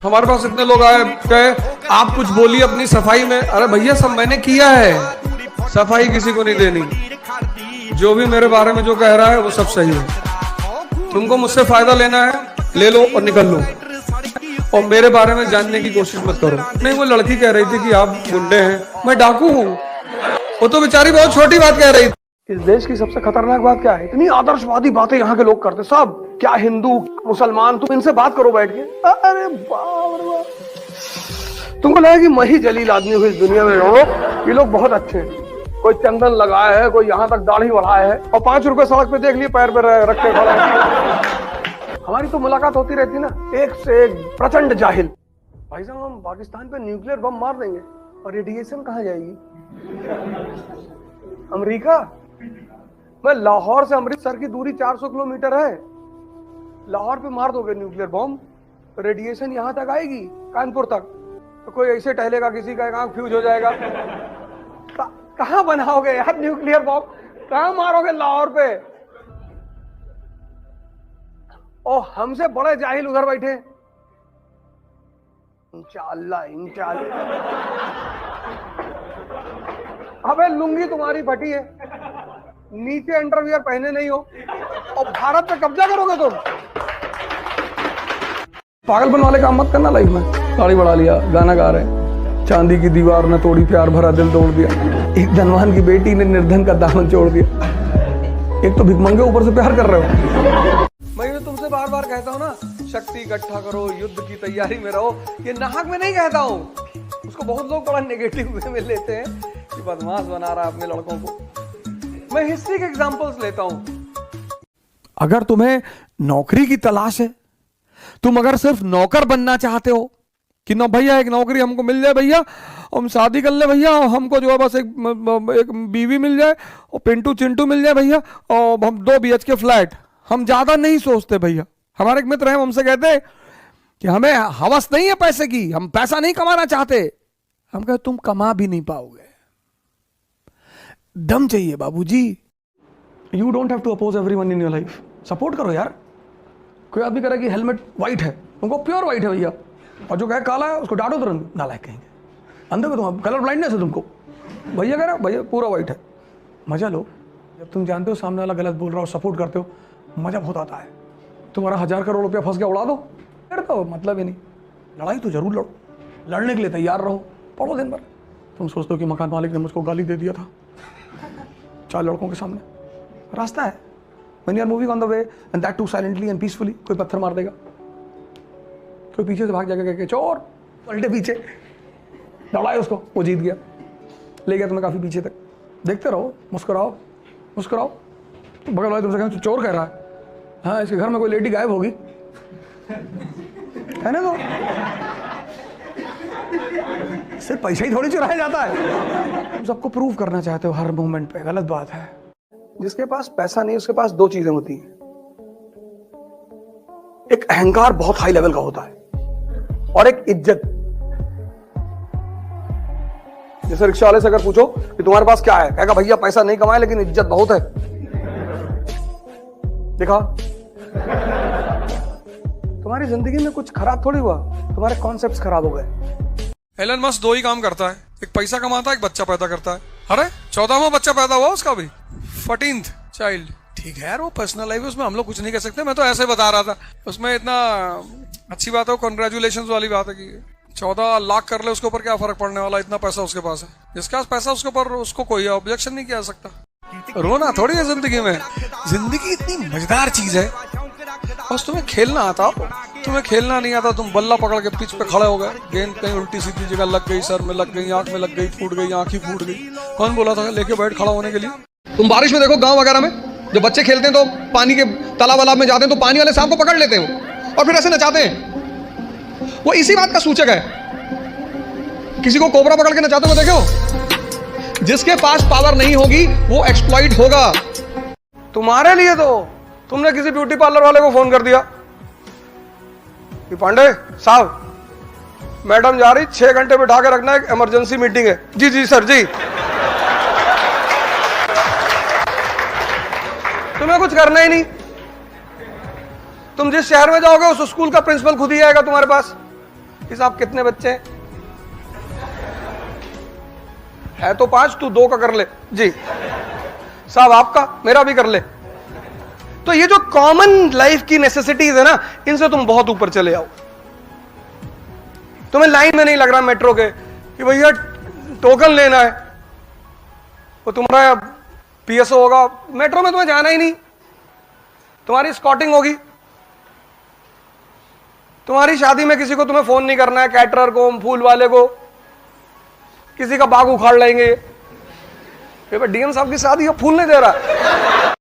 हमारे पास इतने लोग आए गए, आप कुछ बोलिए अपनी सफाई में। अरे भैया सब मैंने किया है, सफाई किसी को नहीं देनी। जो भी मेरे बारे में जो कह रहा है वो सब सही है। तुमको मुझसे फायदा लेना है ले लो और निकल लो, और मेरे बारे में जानने की कोशिश मत करो। नहीं, वो लड़की कह रही थी कि आप गुंडे हैं, मैं डाकू हूँ। वो तो बेचारी बहुत छोटी बात कह रही थी। इस देश की सबसे खतरनाक बात क्या है, इतनी आदर्शवादी बातें यहाँ के लोग करते सब, क्या हिंदू मुसलमान, तुम इनसे बात करो बैठ के। अरे बाप रे बाप, तुमको लगा कि मैं ही जलील आदमी हूँ इस दुनिया में। ये लोग बहुत अच्छे हैं, कोई चंदन लगाया है, कोई यहाँ तक दाढ़ी बढ़ाया है, और 5 रुपए सड़क पे देख लिए पैर पे रख के खड़ा है। हमारी तो मुलाकात होती रहती ना, एक से एक प्रचंड जाहिल। भाई साहब हम पाकिस्तान पे न्यूक्लियर बम मार देंगे और रेडिएशन कहाँ जाएगी? अमेरिका में लाहौर से अमृतसर की दूरी 400 किलोमीटर है, लाहौर पे मार दोगे न्यूक्लियर बम, रेडिएशन यहां तक आएगी कानपुर तक। तो कोई ऐसे टहलेगा, किसी का आंख फ्यूज हो जाएगा। कहां बनाओगे यार न्यूक्लियर बम, कहां मारोगे लाहौर पे? और हमसे बड़े जाहिल उधर बैठे। इंशाअल्लाह इंशाअल्लाह। अबे लुंगी तुम्हारी फटी है, नीचे अंडरवियर पहने नहीं हो, और भारत पे कब्जा करोगे तुम। पागलपन वाले काम मत करना लाइफ में। गाड़ी बढ़ा लिया, गाना गा रहे, चांदी की दीवार ने तोड़ी प्यार भरा दिल तोड़ दिया, एक धनवान की बेटी ने निर्धन का दामन छोड़ दिया। एक तो भिखमंगे ऊपर से प्यार कर रहे हो। मैं तो तुमसे बार बार कहता हूँ ना, शक्ति इकट्ठा करो, युद्ध की तैयारी में रहो। ये नाहक में नहीं कहता हूँ, उसको बहुत लोग बड़ा नेगेटिव वे में लेते हैं कि बदमाश बना रहा है अपने लड़कों को। मैं हिस्ट्री के एग्जांपल्स लेता हूं। अगर तुम्हें नौकरी की तलाश है, तुम अगर सिर्फ नौकर बनना चाहते हो कि ना भैया एक नौकरी हमको मिल जाए भैया, हम शादी कर ले भैया, हमको जो है बस एक बीवी मिल जाए और पिंटू चिंटू मिल जाए भैया, और हम 2 BHK फ्लैट, हम ज्यादा नहीं सोचते भैया। हमारे एक मित्र हैं, हमसे कहते कि हमें हवस नहीं है पैसे की, हम पैसा नहीं कमाना चाहते। हम कहते तुम कमा भी नहीं पाओगे, दम चाहिए बाबूजी। You don't have to oppose everyone in your life. Support करो यार। कोई आदमी कह रहा है कि हेलमेट व्हाइट है, तुमको प्योर व्हाइट है भैया, और जो कहे काला है उसको डांटो तुरंत, नालायक कहेंगे, अंदर में तुम कलर ब्लाइंडनेस है तुमको। भैया कह रहा है भैया पूरा व्हाइट है। मजा लो, जब तुम जानते हो सामने वाला गलत बोल रहा हो, सपोर्ट करते हो, मजा बहुत आता है। तुम्हारा 1000 करोड़ रुपया फंस गया, उड़ा दो, फिर तो मतलब ही नहीं। लड़ाई तो जरूर लड़ो, लड़ने के लिए तैयार रहो, पढ़ो दिन भर। तुम सोचते हो कि मकान मालिक ने मुझको गाली दे दिया था 4 लड़कों के सामने, रास्ता है। When you are moving on the way and that too silently and peacefully, कोई पत्थर मार देगा, कोई पीछे से भाग जाएगा, कह के चोर, पलटे पीछे, दौड़ाए उसको, वो जीत गया, ले गया तुम्हें काफी पीछे तक। देखते रहो, मुस्कुराओ मुस्कुराओ। बगल वाले तुमसे कहें चोर कह रहा है, हाँ इसके घर में कोई लेडी गायब होगी, है ना? तो सिर्फ पैसा ही थोड़ी चुराया जाता है। तुम सबको प्रूव करना चाहते हो हर मोमेंट पे, गलत बात है। जिसके पास पैसा नहीं, उसके पास 2 चीजें होती हैं। एक अहंकार बहुत हाई लेवल का होता है, और एक इज्जत। जैसे रिक्शा वाले से अगर पूछो कि तुम्हारे पास क्या है, कहेगा भैया पैसा नहीं कमाए लेकिन इज्जत बहुत है। देखा, तुम्हारी जिंदगी में कुछ खराब थोड़ी हुआ, तुम्हारे कॉन्सेप्ट्स खराब हो गए। एलन मस्क 2 ही काम करता है, एक पैसा कमाता है, एक बच्चा पैदा करता है। अरे 14वां बच्चा पैदा हुआ उसका भी, 14th चाइल्ड। ठीक है यार, वो पर्सनल लाइफ है, उसमें हम लोग कुछ नहीं कह सकते। मैं तो ऐसे बता रहा था, उसमें इतना अच्छी बात है, कॉन्ग्रेचुलेशन वाली बात है कि 14 लाख कर ले, उसके ऊपर क्या फर्क पड़ने वाला, इतना पैसा उसके पास है। जिसके पास पैसा उसके ऊपर उसको कोई ऑब्जेक्शन नहीं किया सकता। रोना थोड़ी है जिंदगी में, जिंदगी इतनी मजेदार चीज है। बस तुम्हें खेलना आता हो, तुम्हें खेलना नहीं आता, तुम बल्ला पकड़ के पिच पे खड़े हो गए, गेंद कहीं उल्टी सीधी जगह लग गई, सर में लग गई, आंख में लग गई, फूट गई, आंख ही फूट गई। कौन बोला था लेके बैठ खड़ा होने के लिए? तुम बारिश में देखो, गांव वगैरह में जब बच्चे खेलते हैं तो पानी के तालाब वालाब में जाते हैं तो पानी वाले सांप को पकड़ लेते हैं और फिर ऐसे नचाते हैं। वो इसी बात का सूचक है। किसी को कोबरा पकड़ के नचाते हुए देखो? जिसके पास पावर नहीं होगी वो एक्सप्लॉइट होगा। तुम्हारे लिए तो तुमने किसी ब्यूटी पार्लर वाले को फोन कर दिया कि पांडे साहब मैडम जा रही, 6 घंटे बिठा के रखना, एक इमरजेंसी मीटिंग है। जी जी सर जी। तुम्हें कुछ करना ही नहीं, तुम जिस शहर में जाओगे उस स्कूल का प्रिंसिपल खुद ही आएगा तुम्हारे पास। कि साहब कितने बच्चे हैं? है तो 5, तू 2 का कर ले जी। साहब आपका, मेरा भी कर ले। तो ये जो कॉमन लाइफ की नेसेसिटीज है ना, इनसे तुम बहुत ऊपर चले आओ। तुम्हें लाइन में नहीं लग रहा मेट्रो के कि भैया टोकन लेना है, वो तुम्हारा पीएसओ होगा। मेट्रो में तुम्हें जाना ही नहीं, तुम्हारी स्कॉटिंग होगी। तुम्हारी शादी में किसी को तुम्हें फोन नहीं करना है, कैटरर को, फूल वाले को, किसी का बाग उखाड़ लेंगे। डीएम साहब की शादी है, फूल नहीं दे रहा।